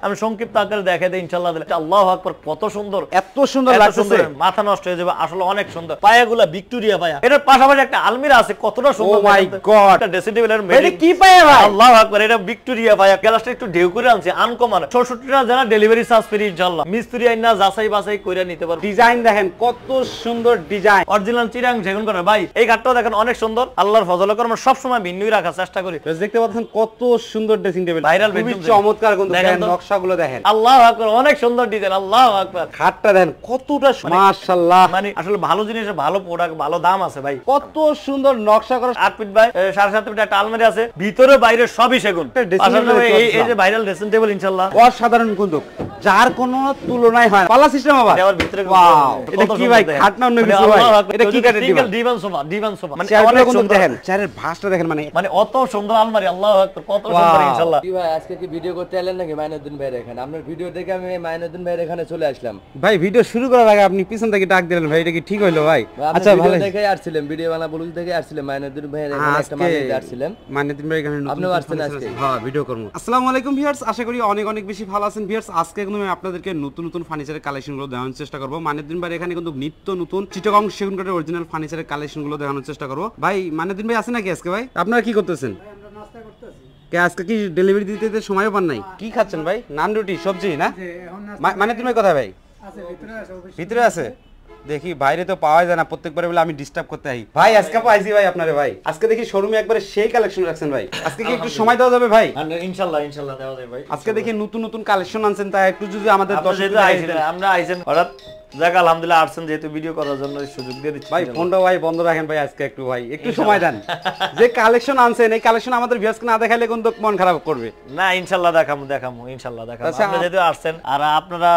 আমি সংক্ষিপ্ত আকারে দেখাই দেই ইনশাআল্লাহ। আল্লাহু আকবার, কত সুন্দর, এত সুন্দর লাগতেছে, মাথা নষ্ট হয়ে যাবে, আসলে অনেক সুন্দর। পায়াগুলা ভিক্টোরিয়া পায়া, এটার পাশাপাশি একটা আলমিরা আছে, কতটা সুন্দর। ও মাই গড, এটা ড্রেসিং টেবিলের এটা কি পায়া ভাই? আল্লাহু আকবার, এটা ভিক্টোরিয়া পায়া। গ্লাসটা একটু ঢেউ করে আনছে, আনকমন। ৬৬ টাকা জানা ডেলিভারি চার্জ ফ্রি ইনশাআল্লাহ। মিস্ত্রি আইনা যাচাই বাছাই কইরা নিতে পারবে। ডিজাইন দেখেন কত সুন্দর ডিজাইন, অরিজিনাল চিটাং সেগুন কাঠের ভাই। এই কাঠটাও দেখেন অনেক সুন্দর, আল্লাহর ফজলে করে আমরা সব সময় ভিন্নই রাখার চেষ্টা করি। দেখতে পাচ্ছেন কত সুন্দর ড্রেসিং টেবিল, ভাইরাল খুবই চমৎকার। কিন্তু দেখেন নকশাগুলো দেখেন, আল্লাহু আকবার, অনেক সুন্দর ডিজাইন। আল্লাহু আকবার, খাটটা দেখেন কতটা মাশাআল্লাহ। মানে আসলে ভালো জিনিসের ভালো প্রোডাক্ট, ভালো দাম আছে ভাই। কত সুন্দর নকশা করা, 8 ফিট বাই 7.5 ফিট একটা আলমারি আছে, ভিতরে বাইরে সবই সেগুন। এই যে ভাইরাল ড্রেসিং টেবিল ইনশাআল্লাহ অসাধারণ, কিন্তু যার কোনো তুলনাই হয়। পাল্লা সিস্টেম আবার এর ভিতরে ওয়াও, এটা কি ভাই? খাট না অন্য কিছু ভাই? এটা কি কাঠের single divan sofa, divan sofa. মানে অনেক সুন্দর দেখেন, চেয়ারের ভাঁজটা দেখেন, মানে অত সুন্দর আলমারি। আল্লাহু আকবার, কত সুন্দর ইনশাআল্লাহ। কি ভাই আজকে কি ভিডিও করতে এলেন নাকি মাইনুদ্দিন ভাইয়ের এখানে? আপনার ভিডিও দেখে আমি মাইনুদ্দিন ভাইয়ের এখানে চলে আসলাম। ভাই ভিডিও শুরু করার আগে আপনি পিছন থেকে ডাক দিলেন ভাই, এটা কি ঠিক হইলো ভাই? আচ্ছা ভালো, দেখে আসছিলাম ভিডিও বাংলা ব্লগ দেখে আসছিলাম মাইনুদ্দিন ভাইয়ের এখানে একটা মাইনুদ্দিন আসছিলেন। মাইনুদ্দিন ভাই এখানে আপনিও আসছেন আজকে? হ্যাঁ, ভিডিও করব। আসসালামু আলাইকুম ভিউয়ার্স, আশা করি অনেক অনেক বেশি ভালো আছেন ভিউয়ার্স। আজকে কিন্তু আমি আপনাদেরকে নতুন নতুন ফার্নিচারের কালেকশনগুলো দেখানোর চেষ্টা করব। মাইনুদ্দিন ভাই এখানে কিন্তু নিত্য নতুন চিটাগং সেগুন কাঠের অরিজিনাল ফার্নিচারের কালেকশনগুলো দেখানোর চেষ্টা করব। ভাই মাইনুদ্দিন ভাই আছেন নাকি আজকে? ভাই আপনারা কি করতেছেন? আজকে কি ডেলিভারি দিতে সময়ও পান নাই? কি খাচ্ছেন ভাই? নান রুটি সবজি না? মাইনুদ্দিন ভাই কোথায় ভাই? ভিতরে আছে। দেখি বাইরে তো পাওয়া যায় না, প্রত্যেকবার বলে আমি ডিস্টার্ব করতে আই। ভাই আজকে পাইছি ভাই আপনারে ভাই। আজকে দেখি শোরুমে একবারে সেই কালেকশন রাখছেন ভাই। আজকে কি একটু সময় দেওয়া যাবে ভাই? ইনশাআল্লাহ, ইনশাআল্লাহ দেওয়া যাবে ভাই। আজকে দেখি নতুন নতুন কালেকশন আনছেন, তাই একটু যদি আমাদের আমরা আইছেন হঠাৎ যাক আলহামদুলিল্লাহ আসছেন, যেহেতু ভিডিও করার জন্য সুযোগ দিয়ে দিচ্ছি ভাই। ফোনটা ভাই বন্ধ রাখেন ভাই, আজকে একটু ভাই একটু সময় দেন। যে কালেকশন আনছেন এই কালেকশন আমাদের ভিউয়ার্সকে না দেখাইলে কিন্তু মন খারাপ করবে। না ইনশাআল্লাহ দেখামু ইনশাআল্লাহ দেখামু। আপনারা যেহেতু আসছেন আর আপনারা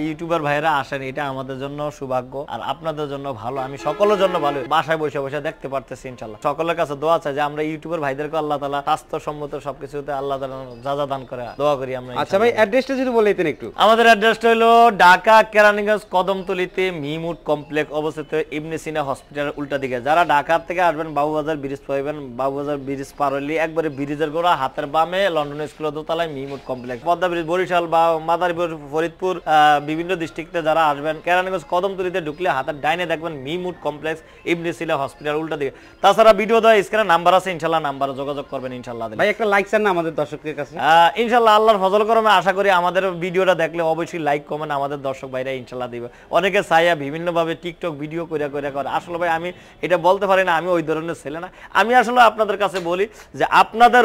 ইউটিউবার ভাইরা আসেন, এটা আমাদের জন্য সৌভাগ্য আর আপনাদের জন্য ভালো। আমি সকলের জন্য ভালো, বাসায় বসে বসে দেখতে পারতেছি ইনশাআল্লাহ। সকলের কাছে দোয়া চাই যে আমরা ইউটিউবার ভাইদেরকে আল্লাহ তাআলা স্বাস্থ্যসম্মত সবকিছুতে আল্লাহ তাআলা যা দান করে দোয়া করি আমরা। আচ্ছা ভাই অ্যাড্রেসটা যদি বলেতেন একটু। আমাদের অ্যাড্রেসটা হলো ঢাকা কেরানীগঞ্জ কদমতলীতে মিমুড কমপ্লেক্স অবস্থিত, ইবনে সিনা হসপিটালের উল্টা দিকে। যারা ঢাকা থেকে আসবেন বাবুবাজার ব্রিজ পাইবেন, বাবুবাজার ব্রিজ পার হইলে একবারে ব্রিজের গোড়া হাতের বামে লন্ডন স্কুলের দোতলায় মিমুড কমপ্লেক্স। পদ্মা ব্রিজ বরিশাল বা মাদারীপুর ফরিদপুর বিভিন্ন ডিস্ট্রিক্টে যারা আসবেন, কেরানীগঞ্জ কদমতলীতে ঢুকলে হাতের ডাইনে দেখবেন মিমুড কমপ্লেক্স, ইবনে সিনা হসপিটাল উল্টা দিকে। তাছাড়া ভিডিও দেওয়া স্ক্রিনে নাম্বার আছে, ইনশাআল্লাহ নাম্বারে যোগাযোগ করবেন ইনশাআল্লাহ। ভাই একটা লাইক চান না আমাদের দর্শকদের কাছে? ইনশাআল্লাহ আল্লাহর ফজল করমে আশা করি আমাদের ভিডিওটা দেখলে অবশ্যই লাইক কমেন্ট আমাদের দর্শক ভাইরা ইনশাআল্লাহ দিবে। অনেকে চাইয়া বিভিন্ন ভাবে টিকটক ভিডিও করে আসলে ভাই আমি এটা বলতে পারি না, আমি ওই ধরনের ছেলে না। আমি আসলে আপনাদের কাছে বলি যে আপনাদের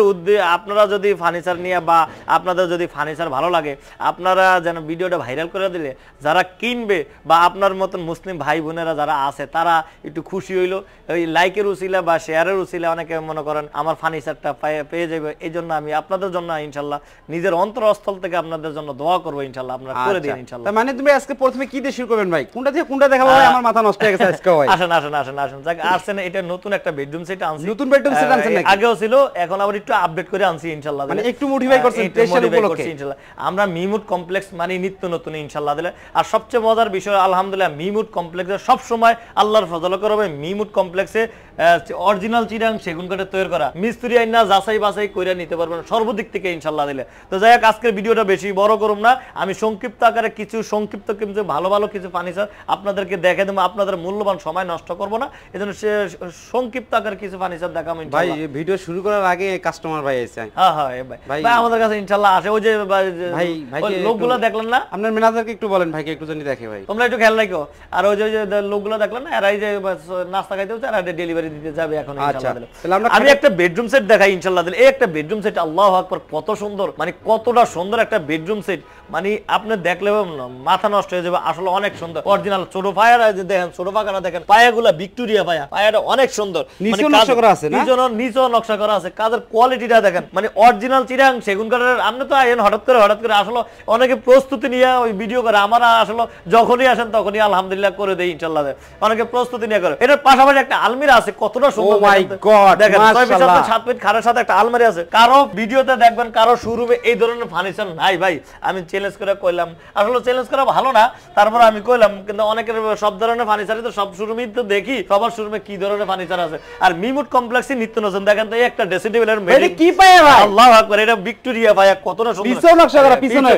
আপনারা যদি ফার্নিচার নিয়ে বা আপনাদের যদি ফার্নিচার ভালো লাগে, আপনারা যেন ভিডিওটা ভাইরাল করে দিলে যারা কিনবে বা আপনার মতন মুসলিম ভাই বোনেরা যারা আছে তারা একটু খুশি হইলো। ওই লাইকের উসিলা বা শেয়ারের উসিলা অনেকে মনে করেন আমার ফার্নিচারটা পেয়ে যাবে। এই জন্য আমি আপনাদের জন্য ইনশাআল্লাহ নিজের অন্তরস্থল থেকে আপনাদের জন্য দোয়া করবো ইনশাআল্লাহ। আপনারা করে দিন ইনশাআল্লাহ। মানে তুমি আজকে প্রথমে কি দিয়ে শুরু করবেন ভাই? কোনটা থেকে কোনটা দেখাবো ভাই? আমার মাথা নষ্ট হয়ে গেছে আজকে ভাই। আসেন যাক আসেন। এটা নতুন একটা বেডরুম সেট আনছি। নতুন বেডরুম সেট আনছেন নাকি? আগেও ছিল, এখন আবার একটু আপডেট করে আনছি ইনশাআল্লাহ। মানে একটু মডিফাই করছেন স্পেশাল উপলক্ষে ইনশাআল্লাহ। আমরা মিমুড কমপ্লেক্স মানে নিত্য নতুন ইনশাআল্লাহ দিলে। আর সবচেয়ে মজার বিষয় আলহামদুলিল্লাহ মিমুড কমপ্লেক্সে সব সময় আল্লাহর ফজল করবে মিমুড কমপ্লেক্সে অরিজিনাল চিটাং সেগুন কাঠের তৈরি করা, মিস্ত্রি আইনা যাচাই বাছাই করে নিতে পারবেন সর্বদিক থেকে ইনশাআল্লাহ দিলে। তো যাই হোক আজকের ভিডিওটা বেশি বড় করুম না, আমি সংক্ষিপ্ত আকারে সংক্ষিপ্ত কিন্তু ভালো ভালো কিছু ফার্নিচার আপনাদেরকে দেখে দেবো। আপনাদের মূল্যবান সময় নষ্ট করব না, এজন্য সংক্ষিপ্ত আকারে কিছু ফার্নিচার দেখাবো ভাই। ভিডিও শুরু করার আগে কাস্টমার ভাই আছে। হ্যাঁ ভাই আমাদের কাছে ইনশাআল্লাহ আসে। ওই যে ভাই লোকগুলো দেখলেন না? আপনার ম্যানেজারকে একটু বলেন ভাইকে একটু জানি দেখে ভাই। তোমরা একটু খেয়াল রাখো। আর ওই যে লোকগুলো দেখলেন না, এরা এই যে নাস্তা খাইতে হচ্ছে আর ডেলিভারি দিতে যাবে এখন ইনশাআল্লাহ। আমি একটা বেডরুম সেট দেখাই ইনশাআল্লাহ। এই একটা বেডরুম সেট আল্লাহু আকবার, কত সুন্দর, মানে কতটা সুন্দর একটা বেডরুম সেট, মানে আপনি দেখলে মাথা নষ্ট হয়ে যাবে। আসলে অনেক সুন্দর অরিজিনাল ছোট পায়া দেখেন, ছোট পাখানা দেখেন, পায়াগুলা ভিক্টোরিয়া পায়া, পায়াটা অনেক সুন্দর, নিচে নকশা করা আছে না? নিচে নকশা করা আছে। কাজের কোয়ালিটিটা দেখেন, মানে অরিজিনাল চিটাং সেগুন কাঠের। আপনি তো আইন হঠাৎ করে আসলে অনেকে প্রস্তুতি নিয়ে ওই ভিডিও করে, আমরা আসলে যখনই আসেন তখনই আলহামদুলিল্লাহ করে দেই ইনশাআল্লাহ। অনেকে প্রস্তুতি নিয়ে করে। এটার পাশাপাশি একটা আলমিরা আছে, কতটা সুন্দর দেখেন, 6 ফিট খাটের সাথে একটা আলমারি আছে। কারো ভিডিওতে দেখবেন কারো শোরুমে এই ধরনের ফার্নিচার নাই ভাই। আমি চ্যালেঞ্জ করে কইলাম, আসলে চ্যালেঞ্জ করা ভালো না, তারপর আমি আমি কইলাম, কিন্তু অনেকের সব ধরনের ফার্নিচারই তো সব শোরুমেই তো দেখি, সবার শোরুমে কি ধরনের ফার্নিচার আছে। আর মিমুট কমপ্লেক্সে নিত্য নতুন দেখেন তো এই একটা ড্রেসিং টেবিলের এটা কি পায়া ভাই? আল্লাহু আকবার, এটা ভিক্টোরিয়া পায়া, কতটা সুন্দর পিছন নকশা করা,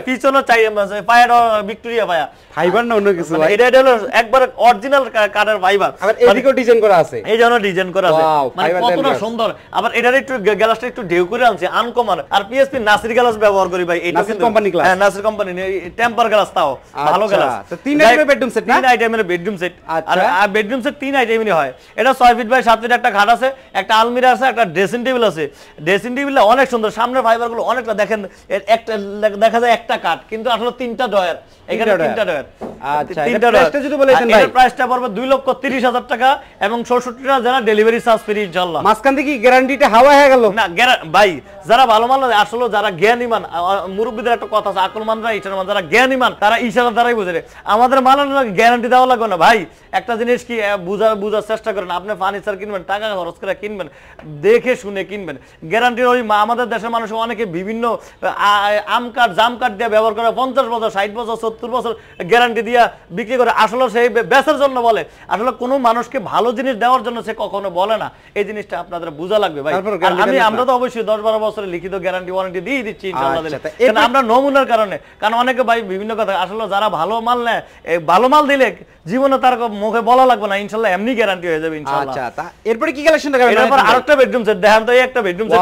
পিছনে চাই পায়াটা ভিক্টোরিয়া পায়া, ফাইবার না অন্য কিছু ভাই? এটা হলো একবার অরিজিনাল কাঠের ফাইবার। আবার এদিকেও ডিজাইন করা আছে, এই জন্য ডিজাইন করা আছে, মানে কতটা সুন্দর। আবার এটার একটু গ্লাসটা একটু ঢেউ করে আনছে, আনকমন। আর পিএসপি নাসির গ্লাস ব্যবহার করি ভাই, এটা নাসির কোম্পানি গ্লাস। হ্যাঁ, নাসির কোম্পানি টেম্পার গ্লাস, তাও ভালো গ্লাস। তো তিন আইটেমের বেডরুম সেট না? তিন আইটেমের বেডরুম সেট। আর বেডরুম সেট তিন আইটেমেরই হয়। এটা 6 ফিট বাই 7 ফিট, একটা খাট আছে, একটা আলমিরা আছে, একটা ড্রেসিং টেবিল আছে। ড্রেসিং টেবিলটা অনেক সুন্দর, সামনের ফাইবারগুলো অনেকটা দেখেন, একটা দেখা যায় একটা কাট, কিন্তু আসলে তিনটা ডয়ার, এখানে তিনটা ডয়ার। আচ্ছা, এটা প্রাইসটা যদি বলে দেন ভাই? এর প্রাইসটা পড়বে 2,30,000 টাকা এবং 64 টাকা যারা ডেলিভারি চার্জ ফ্রি ইনশাআল্লাহ। মাঝখান থেকে গ্যারান্টিটা হাওয়া হয়ে গেল না ভাই, যারা ভালো মাল আসলে যারা জ্ঞানীমান, মুরব্বিদের একটা কথা আছে, আকলমানরা ইশারামান, যারা জ্ঞানীমান তারা ইশারা দ্বারাই বুঝে। আমাদের মাল গ্যারান্টি দেওয়া লাগবে না ভাই। একটা জিনিস কি বুঝার চেষ্টা করেন, আপনি ফার্নিচার কিনবেন, টাকা খরচ করে কিনবেন, দেখে শুনে কিনবেন। গ্যারান্টির ওই আমাদের দেশের মানুষ অনেকে বিভিন্ন আম কাঠ জাম কাঠ দিয়ে ব্যবহার করে 50 বছর 60 বছর 70 বছর গ্যারান্টি দিয়ে বিক্রি করে, আসলে সেই বেচার জন্য বলে। আসলে কোনো মানুষকে ভালো জিনিস দেওয়ার জন্য সে কখনো বলে না, এই জিনিসটা আপনাদের বোঝা লাগবে ভাই। আমরা তো অবশ্যই 10-12 বছরের লিখিত গ্যারান্টি ওয়ারেন্টি দিয়ে দিচ্ছি ইনশাআল্লাহ দিলে, কারণ আমরা নমুনার কারণে। কারণ অনেকে ভাই বিভিন্ন কথা, আসলে যারা ভালো মাল নেয়, ভালো মাল দিলে জীবনে তার মুখে বলা লাগবে না, ইনশাআল্লাহ এমনি গ্যারান্টি হয়ে যাবে ইনশাআল্লাহ। আচ্ছা, তা এরপরে কি কালেকশন দেখাবেন? এরপর আরেকটা বেডরুম সেট দেখেন তো, এই একটা বেডরুম সেট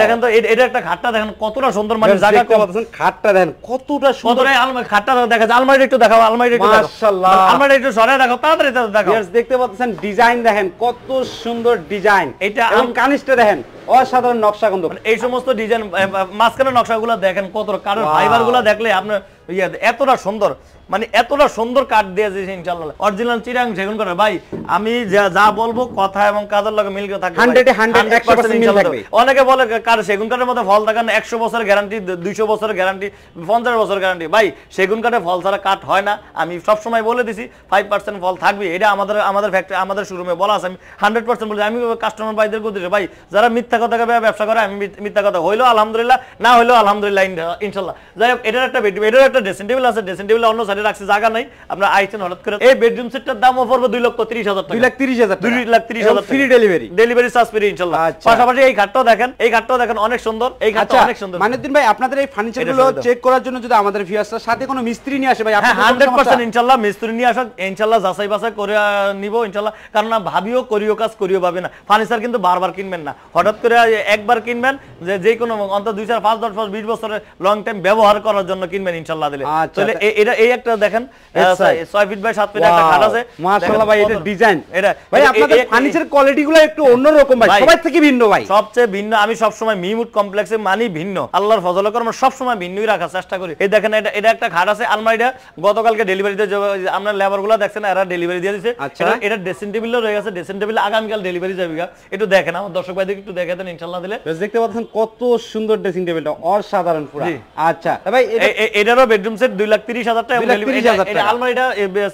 দেখেন তো, এটা একটা খাটটা দেখেন কতটা সুন্দর, মানে জায়গা কম, খাটটা দেখেন কতটা সুন্দর। আলমারি খাটটা দেখা যায়, আলমারি একটু দেখাও, আলমারি একটু দেখাও, মাশাআল্লাহ, আলমারি একটু সরায় দেখাও, তাড়াতাড়ি দেখাও। দেখতে পাচ্ছেন ডিজাইন দেখেন কত সুন্দর ডিজাইন, এটা এবং কানিসটা দেখেন অসাধারণ নকশা, কিন্তু এই সমস্ত ডিজাইন মাঝখানে নকশাগুলো দেখেন, কত কাঠের ফাইবারগুলো দেখলে আপনার এতটা সুন্দর, মানে এতটা সুন্দর কাঠ দিয়ে দিয়েছে ইনশাআল্লাহ, অরিজিনাল চিটাং সেগুন কাঠের। ভাই আমি যা বলবো কথা এবং কাজের লগে মিল থাকবে, 100% মিল থাকবে। অনেকে বলে কাঠ সেগুন কাঠের মধ্যে ফল থাকে না, 100 বছরের গ্যারান্টি, 200 বছরের গ্যারান্টি, 50 বছরের গ্যারান্টি। ভাই সেগুন কাঠে ফল ছাড়া কাঠ হয় না, আমি সব সময় বলে দিছি 5% ফল থাকবে, এটা আমাদের ফ্যাক্টরি আমাদের শোরুমে বলা আছে। আমি 100% বলছি, আমি কাস্টমার ভাইদের বলছি ভাই যারা মিথ্যা কথা ব্যবসা করে, আমি মিথ্যা কথা হইলো আলহামদুলিল্লাহ, না হইলো আলহামদুলিল্লাহ ইনশাআল্লাহ। যাই হোক, এটার একটা বেডরুম, এটার একটা ড্রেসিং টেবিল আছে, ড্রেসিং টেবিল অন্য সাইডে রাখছি, জায়গা নাই, আমরা আইছেন হঠাৎ করে। এই বেডরুম সেটটার দাম পড়বে 2,30,000 টাকা, 2,30,000 ফ্রি ডেলিভারি চার্জ ফ্রি ইনশাআল্লাহ। পাশাপাশি এই খাটটাও দেখেন, এই খাটটাও দেখেন অনেক সুন্দর, এই খাটটা অনেক সুন্দর। মানেদ্দিন ভাই, আপনাদের এই ফার্নিচারগুলো চেক করার জন্য যদি আমাদের ভিউয়ার্সরা সাথে কোনো মিস্ত্রি নিয়ে আসে ভাই, হ্যাঁ 100% ইনশাআল্লাহ মিস্ত্রি নিয়ে আসা ইনশাআল্লাহ, যাচাই বাছাই করে নিব ইনশাআল্লাহ। কারণ না ভাবিও করিও কাজ করিও ভাবে না, ফার্নিচার কিন্তু বারবার কিনবেন না, হঠাৎ করে একবার কিনবেন, যে কোনো অন্তত 2, 4, 5, 10, 20 বছরের লং টাইম ব্যবহার করার জন্য কিনবেন ইনশাআল্লাহ দিলে। তাহলে এটা এই একটা দেখেন 6 ফিট বাই 7 ফিট একটা খাট আছে, মাশাআল্লাহ ভাই, এটা ডিজাইন, এটা ভাই আপনাদের ফার্নিচার কোয়ালিটিগুলো একটু অন্যরকম ভাই, সবার থেকে ভিন্ন ভাই, সবচেয়ে ভিন্ন। আমি সব সময় মিমুট কমপ্লেক্সে মানি ভিন্ন, আল্লাহর ফজলে করে আমরা সব সময় ভিন্নই রাখার চেষ্টা করি। এই দেখেন এটা একটা খাট আছে, আলমারিটা গতকালকে ডেলিভারিতে আমরা লেবারগুলো দেখছেন এরা ডেলিভারি দিয়ে দিয়েছে। এটা ড্রেসিং টেবিলও রয়ে গেছে, ড্রেসিং টেবিল আগামীকাল ডেলিভারি যাবে। একটু দেখেন আমার দর্শক ভাইদের একটু দেখে দেন ইনশাআল্লাহ দিলে। দেখতে পাচ্ছেন কত সুন্দর ড্রেসিং টেবিলটা, অসাধারণ পুরো। আচ্ছা ভাই, এটারও বেডরুম সেট 2,30,000 টাকা। এটা আলমারিটা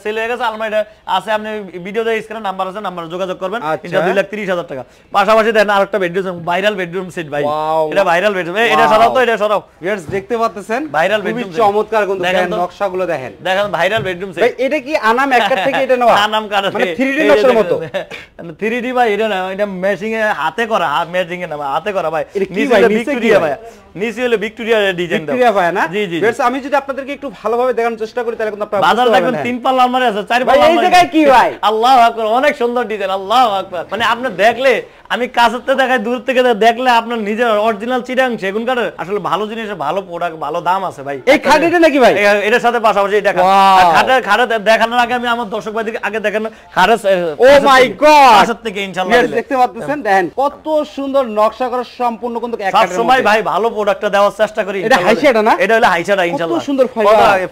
সেল হয়ে গেছে, আলমারিটা আছে, আপনি ভিডিওতে স্ক্রিনে নাম্বার আছে, নাম্বারে যোগাযোগ করবেন। এটা 2,30,000 টাকা। পাশাপাশি দেখেন আরেকটা বেডরুম, ভাইরাল বেডরুম সেট ভাই, এটা ভাইরাল বেডরুম, এটা সরাও তো, এটা সরাও। ভিউয়ার্স দেখতে পাচ্ছেন ভাইরাল বেডরুম, চমৎকার, কিন্তু দেখেন নকশাগুলো দেখেন ভাইরাল বেডরুম সেট। ভাই এটা কি আনাম একটা থেকে এটা নেওয়া? আনাম কাট, মানে 3D নকশার মতো। 3D ভাই, এটা না, এটা ম্যাচিং এ হাতে করা, ম্যাচিং এ না হাতে করা ভাই। নিচে হলো ভিক্টোরিয়া ভাই, নিচে হলো ভিক্টোরিয়া ডিজাইন দাও, ভিক্টোরিয়া ভাই না? জি জি। ভিউয়ার্স আমি যদি আপনাদেরকে একটু ভালোভাবে দেখানোর চেষ্টা করি তাহলে কিন্তু আপনারা বাজার দেখবেন 3 পাল্লা আলমারি আছে, 4 ভাই পাল্লা এই জায়গায় কি ভাই? আল্লাহু আকবার, অনেক সুন্দর ডিজাইন, আল্লাহু আকবার। মানে আপনি দেখলে, আমি কাছেতে দেখাই, দূর থেকে দেখলে আপনার নিজের অরিজিনাল চিটাং সেগুন কাঠের আসলে ভালো জিনিসের ভালো প্রোডাক্ট, ভালো দাম আছে ভাই। এই খাটটা নাকি ভাই? এটার সাথে পাশাপাশি এটা খাটে দেখানোর আগে আমি আমার দর্শক ভাইদেরকে আগে দেখানো খাটে, ও মাই গড, কাছের থেকে ইনশাআল্লাহ দেখতে পাচ্ছেন, দেখেন কত সুন্দর নকশা করা, সম্পূর্ণ কিন্তু এক সব সময় ভাই ভালো প্রোডাক্টটা দেওয়ার চেষ্টা করি। এটা হাইশাটা না? এটা হলো হাইশাটা ইনশাআল্লাহ। কত সুন্দর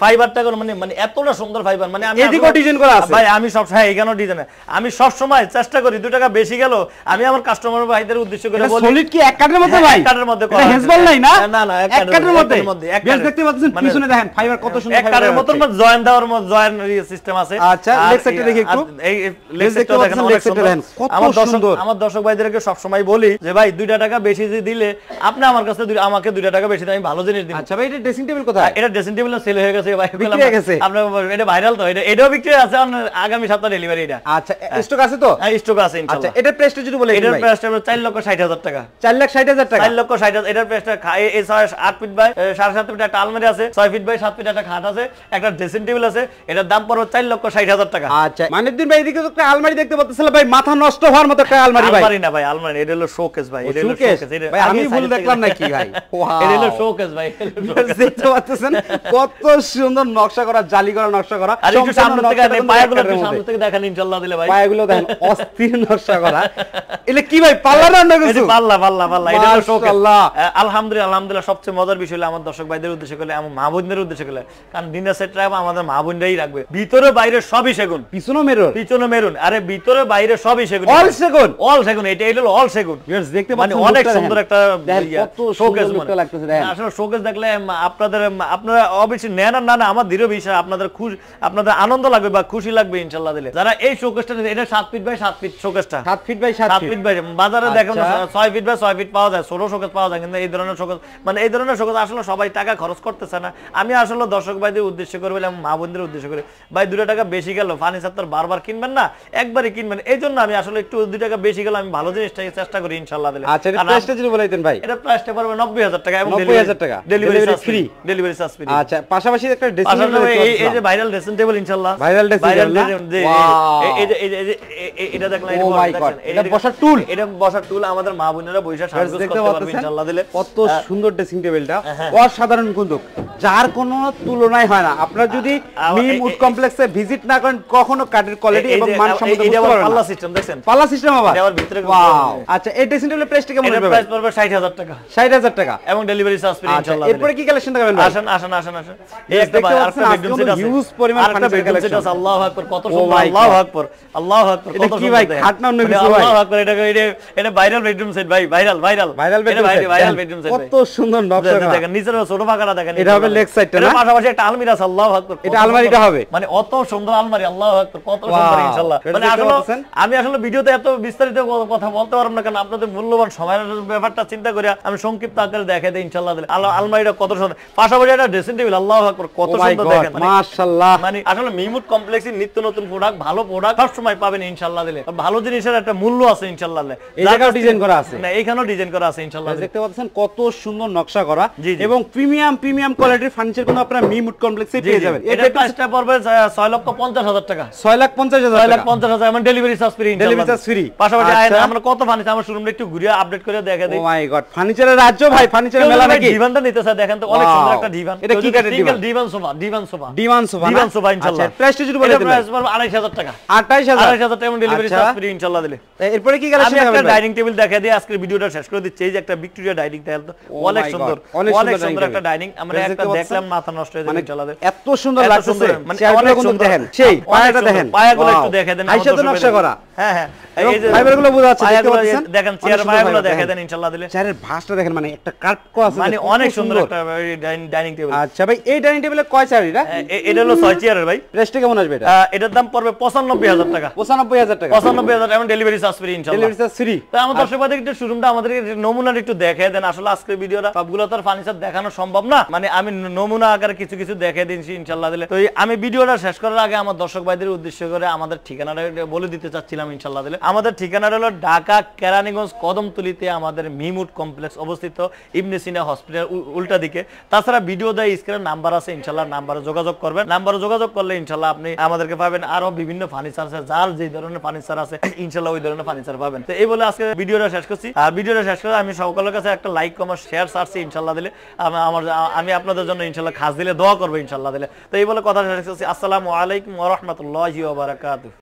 ফাইবারটা মানে এতটা সুন্দর ফাইবার, মানে আমি এদিকেও ডিজাইন করা আছে ভাই। আমি সব এখানেও ডিজাইন, আমি সব সময় চেষ্টা করি 2 টাকা বেশি গেল আমি আমার কাস্টমার ভাইদের উদ্দেশ্য করে এটা বলি সলিড কি এক কাঠের মধ্যে ভাই? এক কাঠের মধ্যে এটা হেজবল নাই না? না না এক কাঠের মধ্যে এক বেশ দেখতে পাচ্ছেন পিছনে দেখেন ফাইবার কত সুন্দর এক কাঠের মধ্যে জয়েন দেওয়ার মধ্যে জয়েন সিস্টেম আছে। আচ্ছা লেগ সাইডটা দেখি একটু, এই লেগ সাইডটা দেখেন অনেক সুন্দর। কত সুন্দর। আমার দর্শক ভাইদেরকে সব সময় বলি যে ভাই 2 টাকা বেশি দিলে আপনি আমার কাছে আমাকে 2 টাকা বেশি দিলে আমি ভালো জিনিস দিই। আচ্ছা ভাই এটা ড্রেসিং টেবিল কোথায়? এটা ড্রেসিং টেবিল সেল হয়ে গেছে ভাই, বিক্রি হয়ে গেছে। আপনার এটা ভাইরাল তো, এটাও বিক্রি আছে আগামী সপ্তাহে ডেলিভারি। এটা আচ্ছা স্টক আছে তো? হ্যাঁ স্টক আছে ইনশাআল্লাহ। আচ্ছা এটা প্রাইসটা যদি বলে এটার প্রাইসটা 4,60,000 টাকা। 4,60,000 টাকা। 4,60,000 এটার প্রাইসটা এই 8 ফিট বাই 7.5 ফিট একটা আলমারি আছে, 6 ফিট বাই 7 ফিট একটা খাট আছে, একটা ড্রেসিং টেবিল আছে। এটার দাম পড়বে 4,60,000 টাকা। আচ্ছা মানিকউদ্দিন ভাই এদিকে তো একটা আলমারি দেখতে পাচ্ছেন ভাই, মাথা নষ্ট হওয়ার মতো একটা আলমারি ভাই। আলমারি না ভাই, আলমারি এটা হলো শোকেস ভাই। এটা হলো শোকেস ভাই, আমি ভুল দেখলাম নাকি ভাই? এটা হলো শোকেস ভাই। দেখতে পাচ্ছেন কত সুন্দর নকশা করা, জালি করা নকশা করা। আর একটু সামনে থেকে পায়াগুলো একটু সামনে থেকে দেখেন ইনশাআল্লাহ দিলে ভাই। পায়াগুলো দেখেন অস্থির নকশা করা। এটা কি ভাই পাল্লা না কিছু? পাল্লা এটা হলো শোকেস। মাশাআল্লাহ আলহামদুলিল্লাহ সবচেয়ে মজার বিষয় হলো আমার দর্শক ভাইদের উদ্দেশ্য করে, আমার মা বোনদের উদ্দেশ্য করে, কারণ ডিনার সেট রাখবো আমাদের মা বোনরাই রাখবে। ভিতরে বাইরে সবই সেগুন, পিছনে মেরুন। আরে ভিতরে বাইরে সবই সেগুন, অল সেগুন। এটা হলো অল সেগুন। দেখতে মানে অনেক সুন্দর একটা শোকেস লাগতেছে। দেখেন আসলে শোকেস দেখলে আপনারা অবশ্যই নেন না না, আমার দৃঢ় বিশ্বাস আপনাদের আনন্দ লাগবে বা খুশি লাগবে ইনশাআল্লাহ দিলে। যারা এই শোকেসটা নিতে, এটা 7 ফিট বাই 7 ফিট শোকেসটা, 7 ফিট বাই 7 ফিট বাই বাজারে দেখেন 6 ফিট বাই 6 ফিট পাওয়া যায়, ছোট শোকেস পাওয়া যায়, কিন্তু এই ধরনের শোকেস আসলে সবাই টাকা খরচ করতেছে না। আমি আসলে দর্শক ভাইদের উদ্দেশ্য করে বলে, মা বোনদের উদ্দেশ্য করে, ভাই 2 টাকা বেশি গেল ফার্নিচার তো বারবার কিনবেন না, একবারই কিনবেন। এই জন্য আমি আসলে একটু 2 টাকা বেশি গেল আমি ভালো জিনিসটাকে চেষ্টা করি ইনশাআল্লাহ দিলে। আচ্ছা এটা প্রাইসটা যদি বলাইতেন ভাই? এটা প্রাইসটা পড়বে 90,000 টাকা এবং 90,000 টাকা delivery free. Delivery charge free. আচ্ছা পাশাপাশি একটা ড্রেসিং টেবিল এই যে ভাইরাল ড্রেসিং টেবিল ইনশাআল্লাহ, ভাইরাল ড্রেসিং টেবিল। এটা দেখলেন, ও মাই গড, এটা বসার টুল। এটা বসার টুল, আমাদের মা বোনেরা বইসা সার্ভিস করতে পারবে ইনশাআল্লাহ দিলে। কত সুন্দর ড্রেসিং টেবিলটা, অসাধারণ কিন্তু, যার কোনো তুলনায় হয় না। আপনারা যদি মিম উড কমপ্লেক্সে ভিজিট না করেন কখনো কাঠের কোয়ালিটি এবং মান সম্বন্ধে বুঝতে পারবেন না। পাল্লা সিস্টেম দেখছেন? পাল্লা সিস্টেম আবার এটা আবার ভিতরে। ওয়াও। আচ্ছা এই ড্রেসিং টেবিলের প্রাইসটা কেমন হবে? প্রাইস পড়বে 60,000 টাকা। 60,000 টাকা এবং ডেলিভারি চার্জ ফ্রি ইনশাআল্লাহ। এরপরে কি কালেকশন দেখাবেন ভাই? আসেন। এই একটা আরেকটা বেডরুম সেট আছে, হিউজ পরিমাণ ফার্নিচার কালেকশন আছে। আল্লাহু আকবার, কত সুন্দর! আল্লাহু আকবার। এটা কি ভাই, খাট না অন্য কিছু ভাই? আল্লাহু আকবার। এটা ভাইরাল বেডরুম সেট ভাই, ভাইরাল বেডরুম সেট। কত সুন্দর নকশা করা। দেখেন নিচের ছোট ফাঁকাটা দেখেন। এটা হবে লেগ সাইডটা না? এর পাশাপাশি একটা আলমারি আছে। আল্লাহু আকবার। এটা আলমারিটা হবে মানে অত সুন্দর আলমারি, আল্লাহু আকবার, কত সুন্দর ইনশাআল্লাহ। মানে আমি আসলে ভিডিওতে এত বিস্তারিত কথা বলতে পারব না, কারণ আপনাদের মূল্যবান সময়ের ব্যাপারটা চিন্তা করে আমি সংক্ষিপ্ত আকারে দেখাই দেই ইনশাআল্লাহ। আলমারিটা কত সুন্দর, পাশাপাশি একটা ড্রেসিং টেবিল, আল্লাহু আকবার, কত সুন্দর দেখেন। মাশাআল্লাহ। মানে আসলে মিমুড কমপ্লেক্সের নিত্য নতুন প্রোডাক্ট, ভালো প্রোডাক্ট সব সময় পাবেন ইনশাআল্লাহ দিলে। ভালো জিনিসের একটা মূল্য আছে ইনশাআল্লাহ। এই জায়গাও ডিজাইন করা আছে না, এখানেও ডিজাইন করা আছে ইনশাআল্লাহ। দেখতে পাচ্ছেন কত সুন্দর নকশা করা এবং প্রিমিয়াম কোয়ালিটির ফার্নিচার কিন্তু আপনারা মিমুড কমপ্লেক্সে পেয়ে যাবেন। এটা প্রাইসটা পড়বে 6,50,000 টাকা। 6,50,000 এবং ডেলিভারি চার্জ ফ্রি ইনশাআল্লাহ। Delivery charge free. পাশাপাশি আমরা কত ফার্নিচার আমার শোরুমে একটু ঘুরিয়ে আপডেট করে দেখাই দেই। ও মাই গড, ফার্নিচারের রাজ্য ভাই, ফার্নিচারের মেলা নাকি? ডিভানটা নিতে স্যার দেখেন তো, অনেক সুন্দর একটা ডিভান। এটা কি কাঠের ডিভান? ডিভান সোফা ইনশাআল্লাহ। আচ্ছা প্রাইসটা যদি বলে দেন? প্রাইস পড়বে 28,000 টাকা। 28,000 টাকা এবং ডেলিভারি চার্জ ফ্রি ইনশাআল্লাহ দিলে। এরপরে কি কালেকশন আমি দেখাবেন? একটা ডাইনিং টেবিল দেখাই দিই, আজকের ভিডিওটা শেষ করে দিচ্ছি। এই যে একটা ভিক্টোরিয়া ডাইনিং টেবিল, তো অনেক সুন্দর একটা ডাইনিং। আমরা একটা দেখলাম মাথা নষ্ট হয়ে যাবে ইনশাআল্লাহ। এত সুন্দর লাগতেছে, মানে চেয়ারগুলো কিন্তু দেখেন, সেই পায়াটা দেখেন, পায়াগুলো একটু দেখে দেন। আইসা তো নকশা করা। হ্যাঁ এই যে ফাইবারগুলো বোঝা যাচ্ছে, দেখতে পাচ্ছেন? দেখেন চেয়ার পায়াগুলো দেখে দেন ইনশাআল্লাহ দিলে। চেয়ারের ভাঁজটা দেখেন, মানে একটা কার্ভ করা আছে, মানে অনেক সুন্দর একটা ডাইনিং টেবিল। আচ্ছা ভাই এই ডাইনিং টেবিলে কয় চেয়ার এটা? এটা হলো 6 চেয়ারের ভাই। প্রাইসটা কেমন আসবে এটা? এটার দাম পড়বে 95,000 টাকা। 95,000 টাকা। 95,000 এবং ডেলিভারি চার্জ ফ্রি ইনশাআল্লাহ। Delivery charge free. তো আমার দর্শকদের একটু শোরুমটা আমাদের নমুনা একটু দেখায় দেন। আসলে আজকের ভিডিওটা সবগুলো তো ফার্নিচার দেখানো সম্ভব না, মানে আমি নমুনা আকারে কিছু দেখাই দিনছি ইনশাআল্লাহ দিলে। তো আমি ভিডিওটা শেষ করার আগে আমার দর্শক ভাইদের উদ্দেশ্য করে আমাদের ঠিকানাটা বলে দিতে চাচ্ছিলাম ইনশাআল্লাহ দিলে। আমাদের ঠিকানাটা হলো ঢাকা কেরানীগঞ্জ কদমতলীতে আমাদের মিমুড কমপ্লেক্স অবস্থিত, ইবনে সিনা হসপিটাল উল্টা দিকে। তাছাড়া ভিডিও দেয় স্ক্রিনে নাম্বার আছে ইনশাআল্লাহ, নাম্বারে যোগাযোগ করবেন। নাম্বারে যোগাযোগ করলে ইনশাআল্লাহ আপনি আমাদেরকে পাবেন। আরো বিভিন্ন ফার্নিচার আছে, যার যে ধরনের ফার্নিচার আছে ইনশাআল্লাহ ওই ধরনের ফার্নিচার পাবেন। তো এই বলে আজকে ভিডিওটা শেষ করছি। আর ভিডিওটা শেষ করে আমি সকলের কাছে একটা লাইক কমেন্ট শেয়ার চাচ্ছি ইনশাআল্লাহ দিলে। আমি আপনাদের জন্য ইনশাআল্লাহ খাস দিলে দোয়া করবো ইনশাআল্লাহ দিলে। তো এই বলে কথা শেষ করছি। আসসালামু আলাইকুম ওয়া রাহমাতুল্লাহি ওয়া বারাকাতুহু।